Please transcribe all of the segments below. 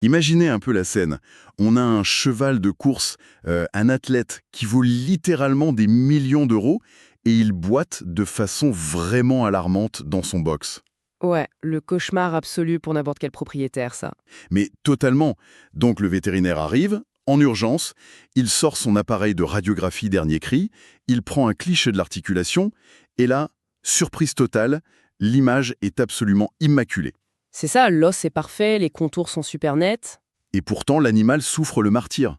Imaginez un peu la scène. On a un cheval de course, un athlète qui vaut littéralement des millions d'euros et il boite de façon vraiment alarmante dans son box. Ouais, le cauchemar absolu pour n'importe quel propriétaire, ça. Mais totalement. Donc le vétérinaire arrive, en urgence, il sort son appareil de radiographie dernier cri, il prend un cliché de l'articulation, et là, surprise totale, l'image est absolument immaculée. C'est ça, l'os est parfait, les contours sont super nets. Et pourtant, l'animal souffre le martyre.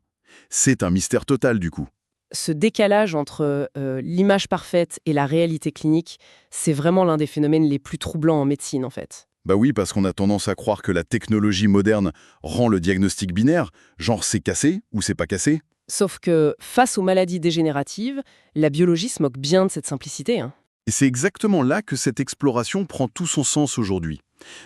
C'est un mystère total du coup. Ce décalage entre l'image parfaite et la réalité clinique, c'est vraiment l'un des phénomènes les plus troublants en médecine, en fait. Bah oui, parce qu'on a tendance à croire que la technologie moderne rend le diagnostic binaire, genre c'est cassé ou c'est pas cassé. Sauf que, face aux maladies dégénératives, la biologie se moque bien de cette simplicité, hein. Et c'est exactement là que cette exploration prend tout son sens aujourd'hui.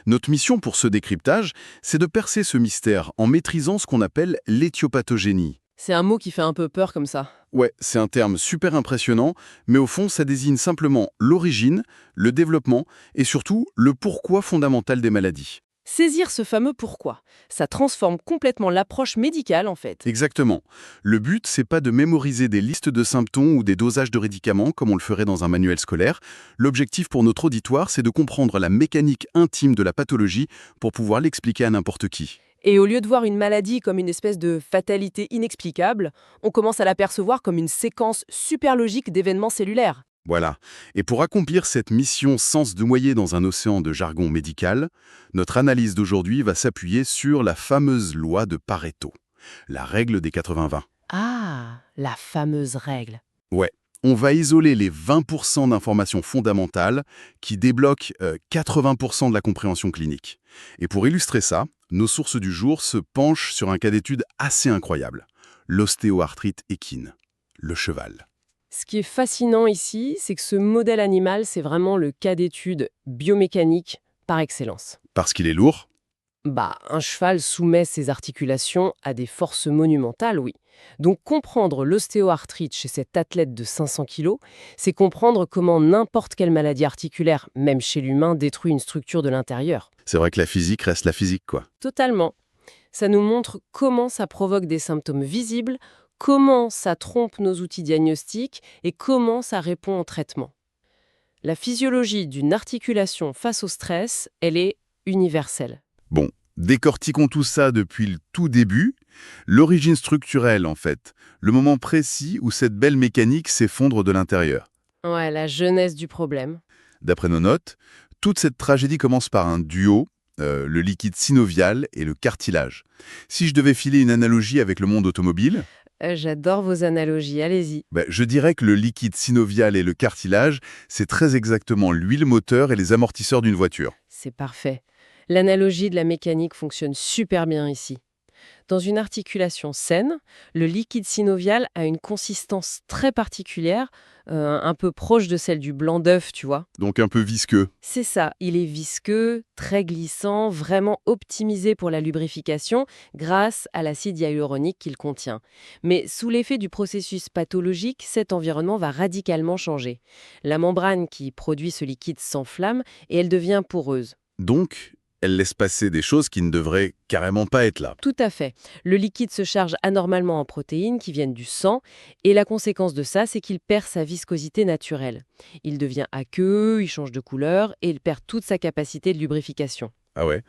Notre mission pour ce décryptage, c'est de percer ce mystère en maîtrisant ce qu'on appelle l'éthiopathogénie. C'est un mot qui fait un peu peur comme ça. Ouais, c'est un terme super impressionnant, mais au fond, ça désigne simplement l'origine, le développement et surtout le pourquoi fondamental des maladies. Saisir ce fameux pourquoi, ça transforme complètement l'approche médicale, en fait. Exactement. Le but, c'est pas de mémoriser des listes de symptômes ou des dosages de médicaments comme on le ferait dans un manuel scolaire. L'objectif pour notre auditoire, c'est de comprendre la mécanique intime de la pathologie pour pouvoir l'expliquer à n'importe qui. Et au lieu de voir une maladie comme une espèce de fatalité inexplicable, on commence à l'apercevoir comme une séquence super logique d'événements cellulaires. Voilà. Et pour accomplir cette mission sans se noyer dans un océan de jargon médical, notre analyse d'aujourd'hui va s'appuyer sur la fameuse loi de Pareto, la règle des 80-20. Ah, la fameuse règle. Ouais, on va isoler les 20% d'informations fondamentales qui débloquent 80% de la compréhension clinique. Et pour illustrer ça, nos sources du jour se penchent sur un cas d'étude assez incroyable, l'ostéoarthrite équine, le cheval. Ce qui est fascinant ici, c'est que ce modèle animal, c'est vraiment le cas d'étude biomécanique par excellence. Parce qu'il est lourd. Bah, un cheval soumet ses articulations à des forces monumentales, oui. Donc comprendre l'ostéoarthrite chez cet athlète de 500 kilos, c'est comprendre comment n'importe quelle maladie articulaire, même chez l'humain, détruit une structure de l'intérieur. C'est vrai que la physique reste la physique, quoi. Totalement. Ça nous montre comment ça provoque des symptômes visibles, comment ça trompe nos outils diagnostiques et comment ça répond au traitement. La physiologie d'une articulation face au stress, elle est universelle. Bon, décortiquons tout ça depuis le tout début. L'origine structurelle, en fait. Le moment précis où cette belle mécanique s'effondre de l'intérieur. Ouais, la jeunesse du problème. D'après nos notes, toute cette tragédie commence par un duo, le liquide synovial et le cartilage. Si je devais filer une analogie avec le monde automobile, J'adore vos analogies, allez-y. je dirais que le liquide synovial et le cartilage, c'est très exactement l'huile moteur et les amortisseurs d'une voiture. C'est parfait. L'analogie de la mécanique fonctionne super bien ici. Dans une articulation saine, le liquide synovial a une consistance très particulière, un peu proche de celle du blanc d'œuf, tu vois. Donc un peu visqueux. C'est ça, il est visqueux, très glissant, vraiment optimisé pour la lubrification grâce à l'acide hyaluronique qu'il contient. Mais sous l'effet du processus pathologique, cet environnement va radicalement changer. La membrane qui produit ce liquide s'enflamme et elle devient poreuse. Donc, elle laisse passer des choses qui ne devraient carrément pas être là. Tout à fait. Le liquide se charge anormalement en protéines qui viennent du sang et la conséquence de ça, c'est qu'il perd sa viscosité naturelle. Il devient aqueux, il change de couleur et il perd toute sa capacité de lubrification. Ah ouais.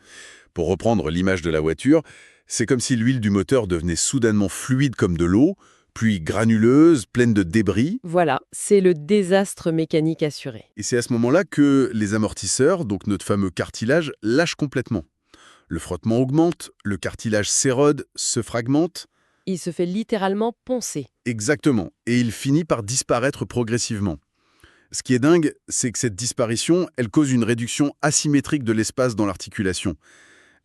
Pour reprendre l'image de la voiture, c'est comme si l'huile du moteur devenait soudainement fluide comme de l'eau, puis granuleuse, pleine de débris. Voilà, c'est le désastre mécanique assuré. Et c'est à ce moment-là que les amortisseurs, donc notre fameux cartilage, lâchent complètement. Le frottement augmente, le cartilage s'érode, se fragmente. Il se fait littéralement poncer. Exactement. Et il finit par disparaître progressivement. Ce qui est dingue, c'est que cette disparition, elle cause une réduction asymétrique de l'espace dans l'articulation.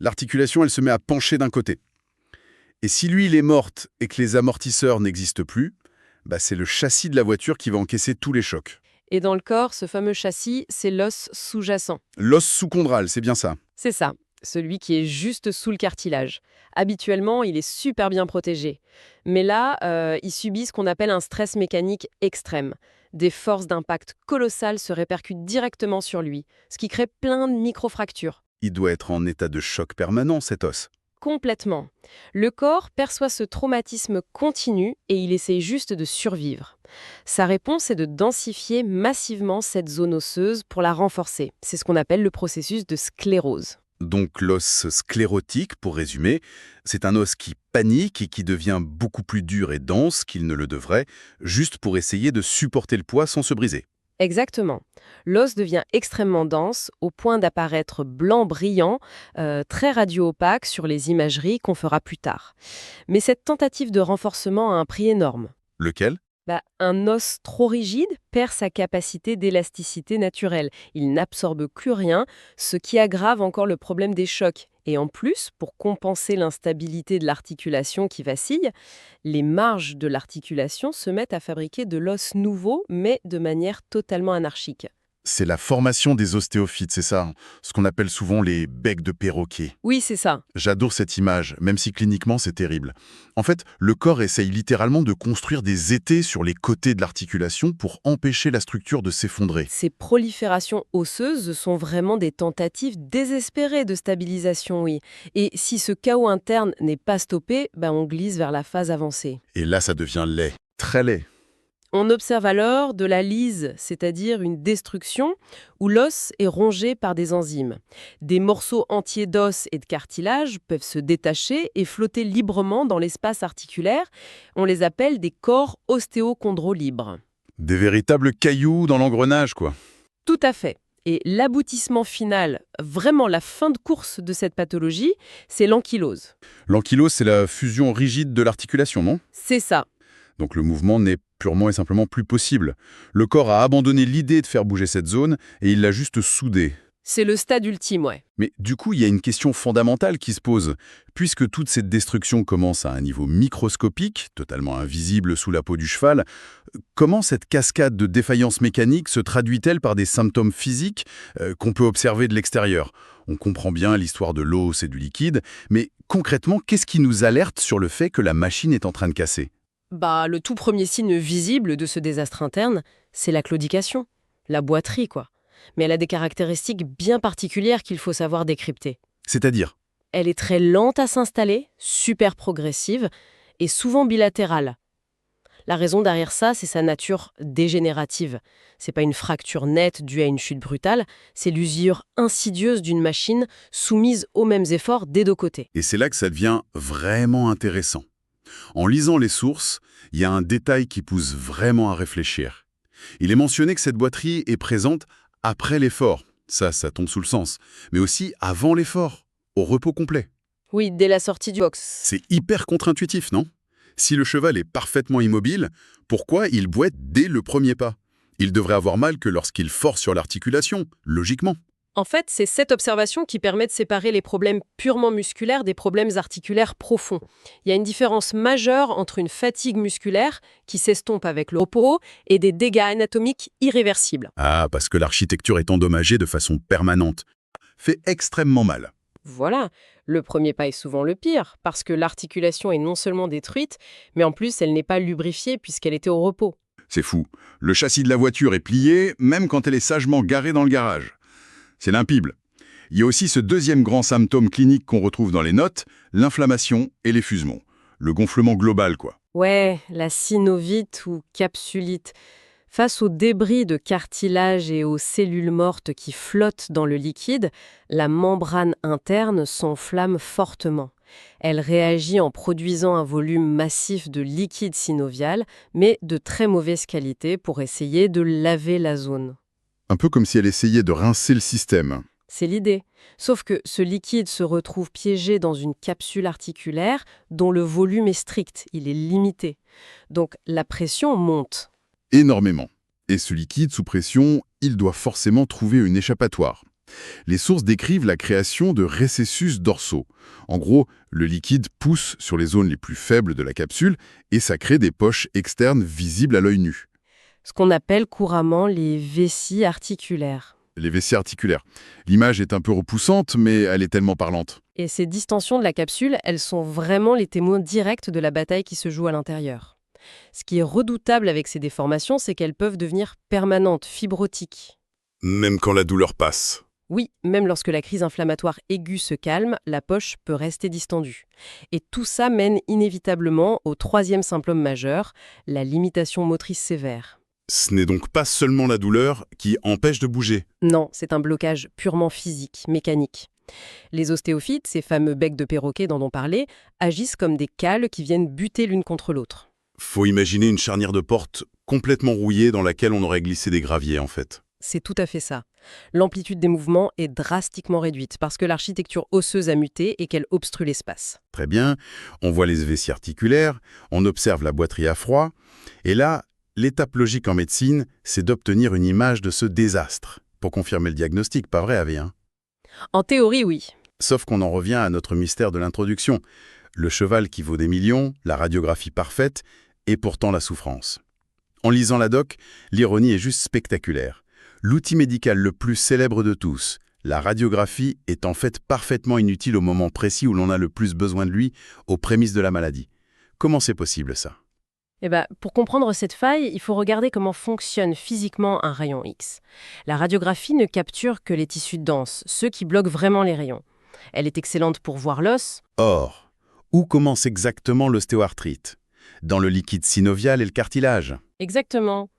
L'articulation, elle se met à pencher d'un côté. Et si l'huile est morte et que les amortisseurs n'existent plus, c'est le châssis de la voiture qui va encaisser tous les chocs. Et dans le corps, ce fameux châssis, c'est l'os sous-jacent. L'os sous-chondral, c'est bien ça. C'est ça, celui qui est juste sous le cartilage. Habituellement, il est super bien protégé. Mais là, il subit ce qu'on appelle un stress mécanique extrême. Des forces d'impact colossales se répercutent directement sur lui, ce qui crée plein de microfractures. Il doit être en état de choc permanent, cet os. Complètement. Le corps perçoit ce traumatisme continu et il essaye juste de survivre. Sa réponse est de densifier massivement cette zone osseuse pour la renforcer. C'est ce qu'on appelle le processus de sclérose. Donc l'os sclérotique, pour résumer, c'est un os qui panique et qui devient beaucoup plus dur et dense qu'il ne le devrait, juste pour essayer de supporter le poids sans se briser. Exactement. L'os devient extrêmement dense au point d'apparaître blanc brillant, très radio-opaque sur les imageries qu'on fera plus tard. Mais cette tentative de renforcement a un prix énorme. Lequel? Un os trop rigide perd sa capacité d'élasticité naturelle. Il n'absorbe plus rien, ce qui aggrave encore le problème des chocs. Et en plus, pour compenser l'instabilité de l'articulation qui vacille, les marges de l'articulation se mettent à fabriquer de l'os nouveau, mais de manière totalement anarchique. C'est la formation des ostéophytes, c'est ça, ce qu'on appelle souvent les becs de perroquet. Oui, c'est ça. J'adore cette image, même si cliniquement c'est terrible. En fait, le corps essaye littéralement de construire des étais sur les côtés de l'articulation pour empêcher la structure de s'effondrer. Ces proliférations osseuses sont vraiment des tentatives désespérées de stabilisation, oui. Et si ce chaos interne n'est pas stoppé, on glisse vers la phase avancée. Et là, ça devient laid, très laid. On observe alors de la lyse, c'est-à-dire une destruction où l'os est rongé par des enzymes. Des morceaux entiers d'os et de cartilage peuvent se détacher et flotter librement dans l'espace articulaire. On les appelle des corps ostéochondrolibres. Des véritables cailloux dans l'engrenage, quoi. Tout à fait. Et l'aboutissement final, vraiment la fin de course de cette pathologie, c'est l'ankylose. L'ankylose, c'est la fusion rigide de l'articulation, non? C'est ça. Donc le mouvement n'est purement et simplement plus possible. Le corps a abandonné l'idée de faire bouger cette zone et il l'a juste soudée. C'est le stade ultime, ouais. Mais du coup, il y a une question fondamentale qui se pose. Puisque toute cette destruction commence à un niveau microscopique, totalement invisible sous la peau du cheval, comment cette cascade de défaillances mécaniques se traduit-elle par des symptômes physiques qu'on peut observer de l'extérieur? On comprend bien l'histoire de l'os et du liquide, mais concrètement, qu'est-ce qui nous alerte sur le fait que la machine est en train de casser? Le tout premier signe visible de ce désastre interne, c'est la claudication, la boiterie, quoi. Mais elle a des caractéristiques bien particulières qu'il faut savoir décrypter. C'est-à-dire? Elle est très lente à s'installer, super progressive et souvent bilatérale. La raison derrière ça, c'est sa nature dégénérative. C'est pas une fracture nette due à une chute brutale, c'est l'usure insidieuse d'une machine soumise aux mêmes efforts des deux côtés. Et c'est là que ça devient vraiment intéressant. En lisant les sources, il y a un détail qui pousse vraiment à réfléchir. Il est mentionné que cette boiterie est présente après l'effort. Ça tombe sous le sens. Mais aussi avant l'effort, au repos complet. Oui, dès la sortie du box. C'est hyper contre-intuitif, non? Si le cheval est parfaitement immobile, pourquoi il boite dès le premier pas? Il devrait avoir mal que lorsqu'il force sur l'articulation, logiquement. En fait, c'est cette observation qui permet de séparer les problèmes purement musculaires des problèmes articulaires profonds. Il y a une différence majeure entre une fatigue musculaire qui s'estompe avec le repos et des dégâts anatomiques irréversibles. Ah, parce que l'architecture est endommagée de façon permanente. Fait extrêmement mal. Voilà, le premier pas est souvent le pire, parce que l'articulation est non seulement détruite, mais en plus elle n'est pas lubrifiée puisqu'elle était au repos. C'est fou. Le châssis de la voiture est plié, même quand elle est sagement garée dans le garage. C'est limpide. Il y a aussi ce deuxième grand symptôme clinique qu'on retrouve dans les notes, l'inflammation et l'effusement. Le gonflement global, quoi. Ouais, la synovite ou capsulite. Face aux débris de cartilage et aux cellules mortes qui flottent dans le liquide, la membrane interne s'enflamme fortement. Elle réagit en produisant un volume massif de liquide synovial, mais de très mauvaise qualité pour essayer de laver la zone. Un peu comme si elle essayait de rincer le système. C'est l'idée. Sauf que ce liquide se retrouve piégé dans une capsule articulaire dont le volume est strict, il est limité. Donc la pression monte. Énormément. Et ce liquide sous pression, il doit forcément trouver une échappatoire. Les sources décrivent la création de récessus dorsaux. En gros, le liquide pousse sur les zones les plus faibles de la capsule et ça crée des poches externes visibles à l'œil nu. Ce qu'on appelle couramment les vessies articulaires. Les vessies articulaires. L'image est un peu repoussante, mais elle est tellement parlante. Et ces distensions de la capsule, elles sont vraiment les témoins directs de la bataille qui se joue à l'intérieur. Ce qui est redoutable avec ces déformations, c'est qu'elles peuvent devenir permanentes, fibrotiques. Même quand la douleur passe. Oui, même lorsque la crise inflammatoire aiguë se calme, la poche peut rester distendue. Et tout ça mène inévitablement au troisième symptôme majeur, la limitation motrice sévère. Ce n'est donc pas seulement la douleur qui empêche de bouger. Non, c'est un blocage purement physique, mécanique. Les ostéophytes, ces fameux becs de perroquet dont on parlait, agissent comme des cales qui viennent buter l'une contre l'autre. Faut imaginer une charnière de porte complètement rouillée dans laquelle on aurait glissé des graviers, en fait. C'est tout à fait ça. L'amplitude des mouvements est drastiquement réduite parce que l'architecture osseuse a muté et qu'elle obstrue l'espace. Très bien, on voit les vessies articulaires, on observe la boiterie à froid, et là, l'étape logique en médecine, c'est d'obtenir une image de ce désastre, pour confirmer le diagnostic, pas vrai, Avé, hein? En théorie, oui. Sauf qu'on en revient à notre mystère de l'introduction. Le cheval qui vaut des millions, la radiographie parfaite, et pourtant la souffrance. En lisant la doc, l'ironie est juste spectaculaire. L'outil médical le plus célèbre de tous, la radiographie, est en fait parfaitement inutile au moment précis où l'on a le plus besoin de lui, aux prémices de la maladie. Comment c'est possible, ça? Pour comprendre cette faille, il faut regarder comment fonctionne physiquement un rayon X. La radiographie ne capture que les tissus denses, ceux qui bloquent vraiment les rayons. Elle est excellente pour voir l'os. Or, où commence exactement l'ostéoarthrite? Dans le liquide synovial et le cartilage. Exactement.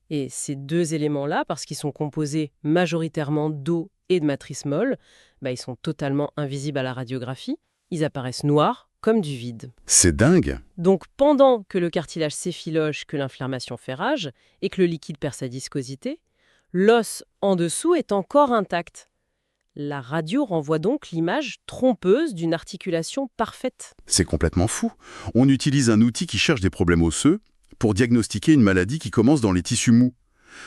Et ces deux éléments-là, parce qu'ils sont composés majoritairement d'eau et de matrice molle, ils sont totalement invisibles à la radiographie. Ils apparaissent noirs, comme du vide. C'est dingue! Donc pendant que le cartilage s'effiloche, que l'inflammation fait rage, et que le liquide perd sa viscosité, l'os en dessous est encore intact. La radio renvoie donc l'image trompeuse d'une articulation parfaite. C'est complètement fou. On utilise un outil qui cherche des problèmes osseux pour diagnostiquer une maladie qui commence dans les tissus mous.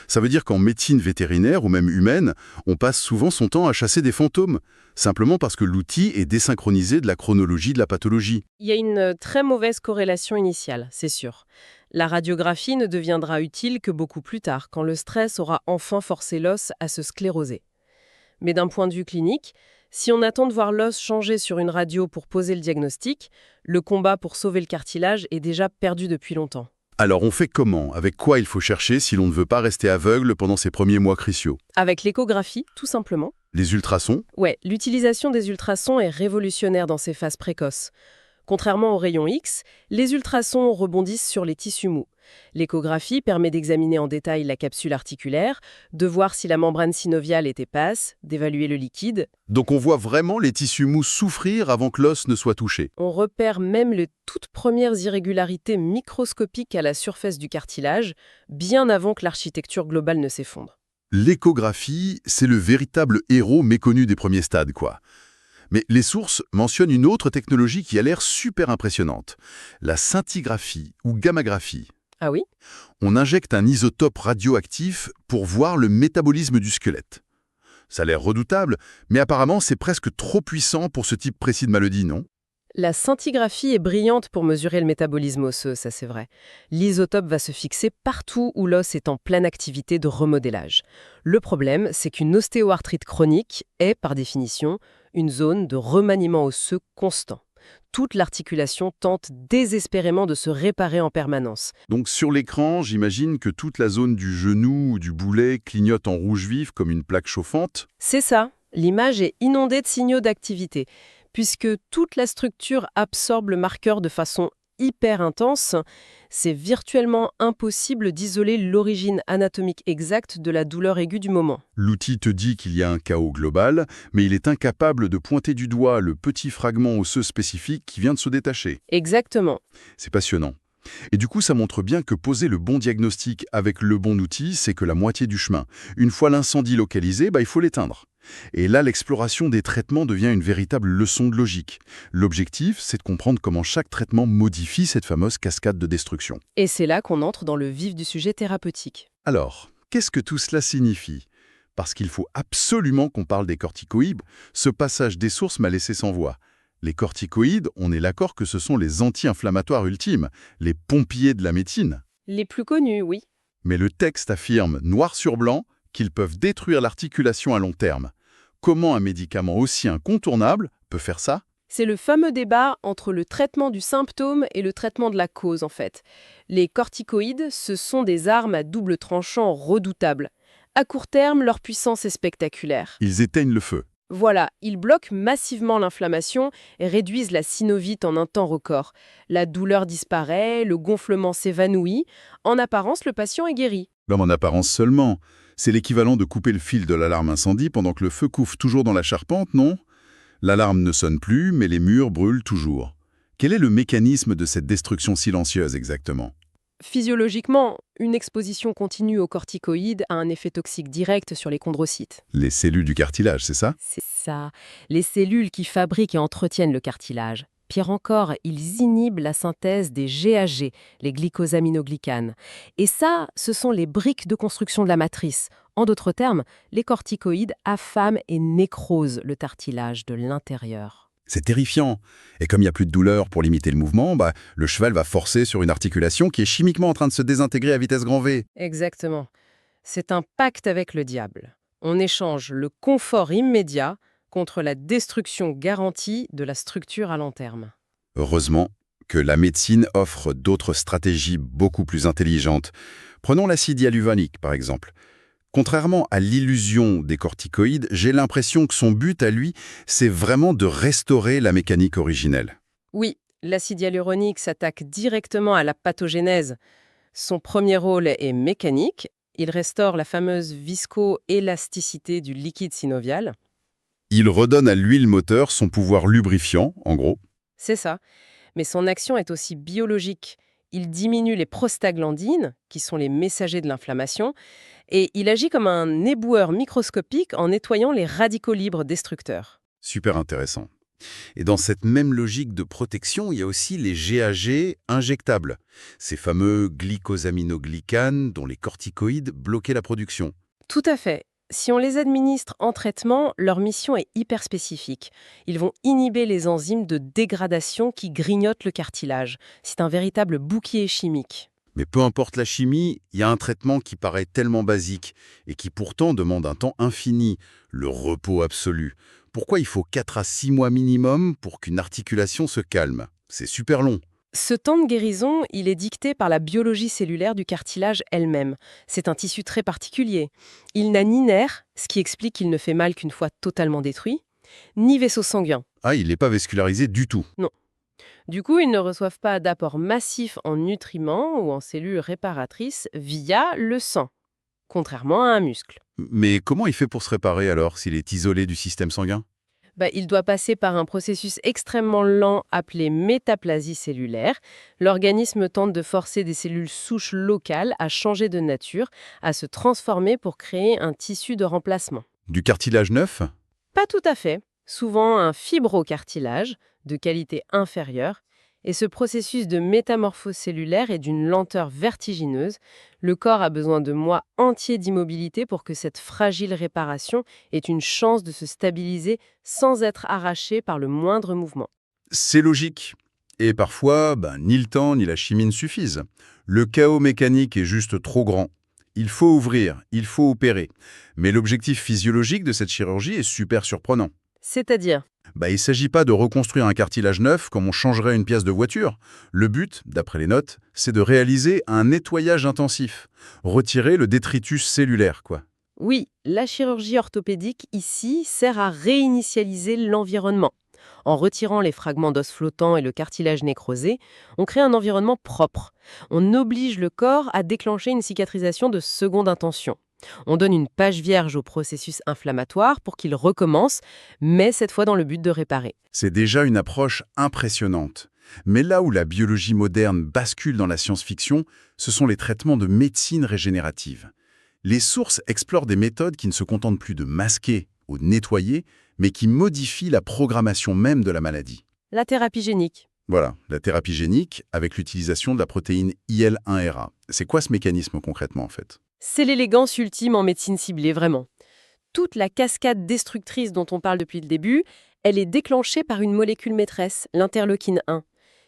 Ça veut dire qu'en médecine vétérinaire ou même humaine, on passe souvent son temps à chasser des fantômes, simplement parce que l'outil est désynchronisé de la chronologie de la pathologie. Il y a une très mauvaise corrélation initiale, c'est sûr. La radiographie ne deviendra utile que beaucoup plus tard, quand le stress aura enfin forcé l'os à se scléroser. Mais d'un point de vue clinique, si on attend de voir l'os changer sur une radio pour poser le diagnostic, le combat pour sauver le cartilage est déjà perdu depuis longtemps. Alors on fait comment? Avec quoi il faut chercher si l'on ne veut pas rester aveugle pendant ces premiers mois cruciaux? Avec l'échographie, tout simplement. Les ultrasons? Ouais, l'utilisation des ultrasons est révolutionnaire dans ces phases précoces. Contrairement aux rayons X, les ultrasons rebondissent sur les tissus mous. L'échographie permet d'examiner en détail la capsule articulaire, de voir si la membrane synoviale est épaisse, d'évaluer le liquide. Donc on voit vraiment les tissus mous souffrir avant que l'os ne soit touché. On repère même les toutes premières irrégularités microscopiques à la surface du cartilage, bien avant que l'architecture globale ne s'effondre. L'échographie, c'est le véritable héros méconnu des premiers stades, quoi. Mais les sources mentionnent une autre technologie qui a l'air super impressionnante, la scintigraphie ou gammagraphie. Ah oui? On injecte un isotope radioactif pour voir le métabolisme du squelette. Ça a l'air redoutable, mais apparemment c'est presque trop puissant pour ce type précis de maladie, non? La scintigraphie est brillante pour mesurer le métabolisme osseux, ça c'est vrai. L'isotope va se fixer partout où l'os est en pleine activité de remodélage. Le problème, c'est qu'une ostéoarthrite chronique est, par définition, une zone de remaniement osseux constant. Toute l'articulation tente désespérément de se réparer en permanence. Donc sur l'écran, j'imagine que toute la zone du genou ou du boulet clignote en rouge vif comme une plaque chauffante. C'est ça, l'image est inondée de signaux d'activité. Puisque toute la structure absorbe le marqueur de façon hyper intense, c'est virtuellement impossible d'isoler l'origine anatomique exacte de la douleur aiguë du moment. L'outil te dit qu'il y a un chaos global, mais il est incapable de pointer du doigt le petit fragment osseux spécifique qui vient de se détacher. Exactement. C'est passionnant. Et du coup, ça montre bien que poser le bon diagnostic avec le bon outil, c'est que la moitié du chemin. Une fois l'incendie localisé, il faut l'éteindre. Et là, l'exploration des traitements devient une véritable leçon de logique. L'objectif, c'est de comprendre comment chaque traitement modifie cette fameuse cascade de destruction. Et c'est là qu'on entre dans le vif du sujet thérapeutique. Alors, qu'est-ce que tout cela signifie? Parce qu'il faut absolument qu'on parle des corticoïdes, ce passage des sources m'a laissé sans voix. Les corticoïdes, on est d'accord que ce sont les anti-inflammatoires ultimes, les pompiers de la médecine. Les plus connus, oui. Mais le texte affirme, noir sur blanc, qu'ils peuvent détruire l'articulation à long terme. Comment un médicament aussi incontournable peut faire ça? C'est le fameux débat entre le traitement du symptôme et le traitement de la cause, en fait. Les corticoïdes, ce sont des armes à double tranchant redoutables. À court terme, leur puissance est spectaculaire. Ils éteignent le feu. Voilà, ils bloquent massivement l'inflammation et réduisent la synovite en un temps record. La douleur disparaît, le gonflement s'évanouit. En apparence, le patient est guéri. Même en apparence seulement. C'est l'équivalent de couper le fil de l'alarme incendie pendant que le feu couve toujours dans la charpente, non? L'alarme ne sonne plus, mais les murs brûlent toujours. Quel est le mécanisme de cette destruction silencieuse exactement? Physiologiquement, une exposition continue aux corticoïdes a un effet toxique direct sur les chondrocytes. Les cellules du cartilage, c'est ça? C'est ça, les cellules qui fabriquent et entretiennent le cartilage. Pire encore, ils inhibent la synthèse des GAG, les glycosaminoglycanes. Et ça, ce sont les briques de construction de la matrice. En d'autres termes, les corticoïdes affament et nécrosent le cartilage de l'intérieur. C'est terrifiant. Et comme il n'y a plus de douleur pour limiter le mouvement, le cheval va forcer sur une articulation qui est chimiquement en train de se désintégrer à vitesse grand V. Exactement. C'est un pacte avec le diable. On échange le confort immédiat contre la destruction garantie de la structure à long terme. Heureusement que la médecine offre d'autres stratégies beaucoup plus intelligentes. Prenons l'acide hyaluronique, par exemple. Contrairement à l'illusion des corticoïdes, j'ai l'impression que son but à lui, c'est vraiment de restaurer la mécanique originelle. Oui, l'acide hyaluronique s'attaque directement à la pathogénèse. Son premier rôle est mécanique. Il restaure la fameuse viscoélasticité du liquide synovial. Il redonne à l'huile moteur son pouvoir lubrifiant, en gros. C'est ça. Mais son action est aussi biologique. Il diminue les prostaglandines, qui sont les messagers de l'inflammation, et il agit comme un éboueur microscopique en nettoyant les radicaux libres destructeurs. Super intéressant. Et dans cette même logique de protection, il y a aussi les GAG injectables, ces fameux glycosaminoglycanes dont les corticoïdes bloquaient la production. Tout à fait. Si on les administre en traitement, leur mission est hyper spécifique. Ils vont inhiber les enzymes de dégradation qui grignotent le cartilage. C'est un véritable bouclier chimique. Mais peu importe la chimie, il y a un traitement qui paraît tellement basique et qui pourtant demande un temps infini, le repos absolu. Pourquoi il faut 4 à 6 mois minimum pour qu'une articulation se calme? C'est super long. Ce temps de guérison, il est dicté par la biologie cellulaire du cartilage elle-même. C'est un tissu très particulier. Il n'a ni nerfs, ce qui explique qu'il ne fait mal qu'une fois totalement détruit, ni vaisseau sanguin. Ah, il n'est pas vascularisé du tout. Non. Du coup, ils ne reçoivent pas d'apport massif en nutriments ou en cellules réparatrices via le sang, contrairement à un muscle. Mais comment il fait pour se réparer alors s'il est isolé du système sanguin? Il doit passer par un processus extrêmement lent appelé métaplasie cellulaire. L'organisme tente de forcer des cellules souches locales à changer de nature, à se transformer pour créer un tissu de remplacement. Du cartilage neuf? Pas tout à fait. Souvent un fibrocartilage, de qualité inférieure. Et ce processus de métamorphose cellulaire est d'une lenteur vertigineuse. Le corps a besoin de mois entiers d'immobilité pour que cette fragile réparation ait une chance de se stabiliser sans être arrachée par le moindre mouvement. C'est logique. Et parfois, ni le temps ni la chimie ne suffisent. Le chaos mécanique est juste trop grand. Il faut ouvrir, il faut opérer. Mais l'objectif physiologique de cette chirurgie est super surprenant. C'est-à-dire, Il ne s'agit pas de reconstruire un cartilage neuf comme on changerait une pièce de voiture. Le but, d'après les notes, c'est de réaliser un nettoyage intensif. Retirer le détritus cellulaire, quoi. oui, la chirurgie orthopédique ici sert à réinitialiser l'environnement. En retirant les fragments d'os flottants et le cartilage nécrosé, on crée un environnement propre. On oblige le corps à déclencher une cicatrisation de seconde intention. On donne une page vierge au processus inflammatoire pour qu'il recommence, mais cette fois dans le but de réparer. C'est déjà une approche impressionnante. Mais là où la biologie moderne bascule dans la science-fiction, ce sont les traitements de médecine régénérative. Les sources explorent des méthodes qui ne se contentent plus de masquer ou de nettoyer, mais qui modifient la programmation même de la maladie. La thérapie génique. Voilà, la thérapie génique avec l'utilisation de la protéine IL-1RA. C'est quoi ce mécanisme concrètement en fait? C'est l'élégance ultime en médecine ciblée, vraiment. Toute la cascade destructrice dont on parle depuis le début, elle est déclenchée par une molécule maîtresse, l'interleukine 1.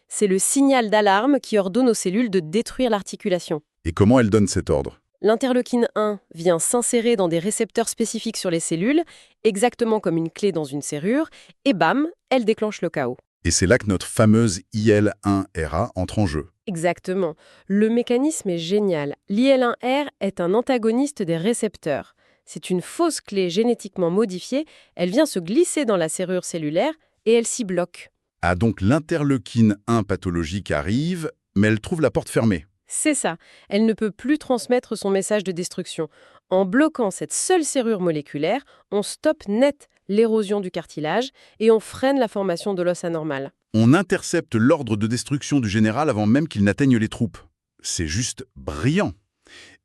C'est le signal d'alarme qui ordonne aux cellules de détruire l'articulation. Et comment elle donne cet ordre? L'interleukine 1 vient s'insérer dans des récepteurs spécifiques sur les cellules, exactement comme une clé dans une serrure, et bam, elle déclenche le chaos. Et c'est là que notre fameuse IL-1RA entre en jeu. Exactement. Le mécanisme est génial. L'IL1R est un antagoniste des récepteurs. C'est une fausse clé génétiquement modifiée, elle vient se glisser dans la serrure cellulaire et elle s'y bloque. Ah, donc l'interleukine 1 pathologique arrive, mais elle trouve la porte fermée. C'est ça, elle ne peut plus transmettre son message de destruction. En bloquant cette seule serrure moléculaire, on stoppe net l'érosion du cartilage et on freine la formation de l'os anormal. On intercepte l'ordre de destruction du général avant même qu'il n'atteigne les troupes. C'est juste brillant.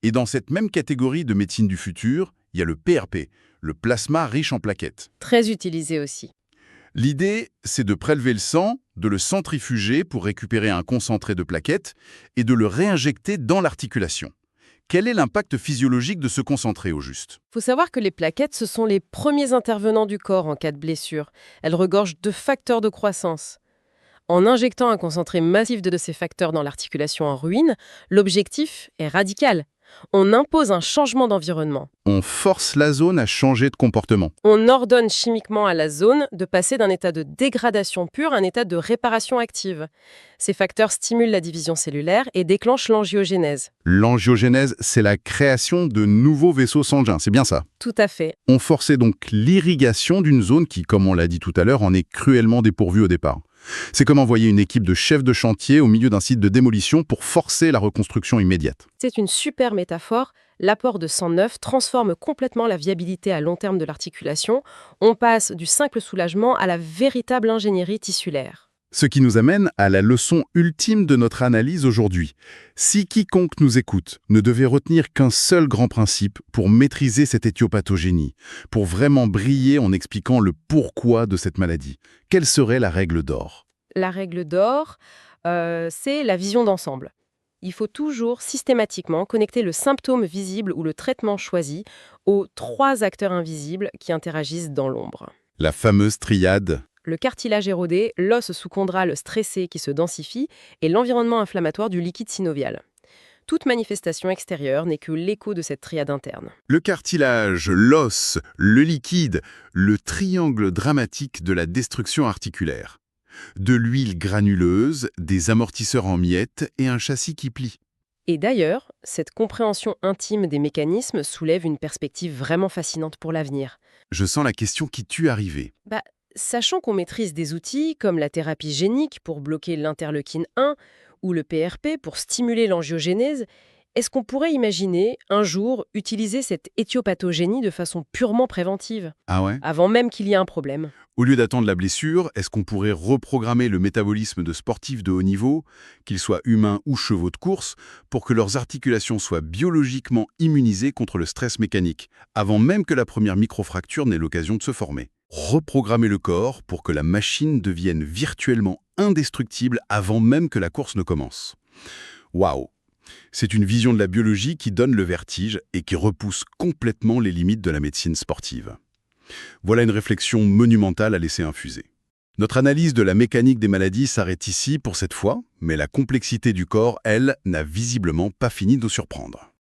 Et dans cette même catégorie de médecine du futur, il y a le PRP, le plasma riche en plaquettes. Très utilisé aussi. L'idée, c'est de prélever le sang, de le centrifuger pour récupérer un concentré de plaquettes et de le réinjecter dans l'articulation. Quel est l'impact physiologique de ce concentré au juste? Il faut savoir que les plaquettes, ce sont les premiers intervenants du corps en cas de blessure. Elles regorgent de facteurs de croissance. En injectant un concentré massif de ces facteurs dans l'articulation en ruine, l'objectif est radical. On impose un changement d'environnement. On force la zone à changer de comportement. On ordonne chimiquement à la zone de passer d'un état de dégradation pure à un état de réparation active. Ces facteurs stimulent la division cellulaire et déclenchent l'angiogénèse. L'angiogénèse, c'est la création de nouveaux vaisseaux sanguins, c'est bien ça? Tout à fait. On forçait donc l'irrigation d'une zone qui, comme on l'a dit tout à l'heure, en est cruellement dépourvue au départ. C'est comme envoyer une équipe de chefs de chantier au milieu d'un site de démolition pour forcer la reconstruction immédiate. C'est une super métaphore. L'apport de sang neuf transforme complètement la viabilité à long terme de l'articulation. On passe du simple soulagement à la véritable ingénierie tissulaire. Ce qui nous amène à la leçon ultime de notre analyse aujourd'hui. Si quiconque nous écoute ne devait retenir qu'un seul grand principe pour maîtriser cette éthiopathogénie, pour vraiment briller en expliquant le pourquoi de cette maladie, quelle serait la règle d'or? La règle d'or, c'est la vision d'ensemble. Il faut toujours systématiquement connecter le symptôme visible ou le traitement choisi aux 3 acteurs invisibles qui interagissent dans l'ombre. La fameuse triade. Le cartilage érodé, l'os sous-chondral stressé qui se densifie et l'environnement inflammatoire du liquide synovial. Toute manifestation extérieure n'est que l'écho de cette triade interne. Le cartilage, l'os, le liquide, le triangle dramatique de la destruction articulaire. De l'huile granuleuse, des amortisseurs en miettes et un châssis qui plie. Et d'ailleurs, cette compréhension intime des mécanismes soulève une perspective vraiment fascinante pour l'avenir. Je sens la question qui tue arriver. Sachant qu'on maîtrise des outils comme la thérapie génique pour bloquer l'interleukine 1 ou le PRP pour stimuler l'angiogénèse, est-ce qu'on pourrait imaginer un jour utiliser cette éthiopathogénie de façon purement préventive, Ah ouais? avant même qu'il y ait un problème? Au lieu d'attendre la blessure, est-ce qu'on pourrait reprogrammer le métabolisme de sportifs de haut niveau, qu'ils soient humains ou chevaux de course, pour que leurs articulations soient biologiquement immunisées contre le stress mécanique, avant même que la première microfracture n'ait l'occasion de se former? Reprogrammer le corps pour que la machine devienne virtuellement indestructible avant même que la course ne commence. Waouh! C'est une vision de la biologie qui donne le vertige et qui repousse complètement les limites de la médecine sportive. Voilà une réflexion monumentale à laisser infuser. Notre analyse de la mécanique des maladies s'arrête ici pour cette fois, mais la complexité du corps, elle, n'a visiblement pas fini de nous surprendre.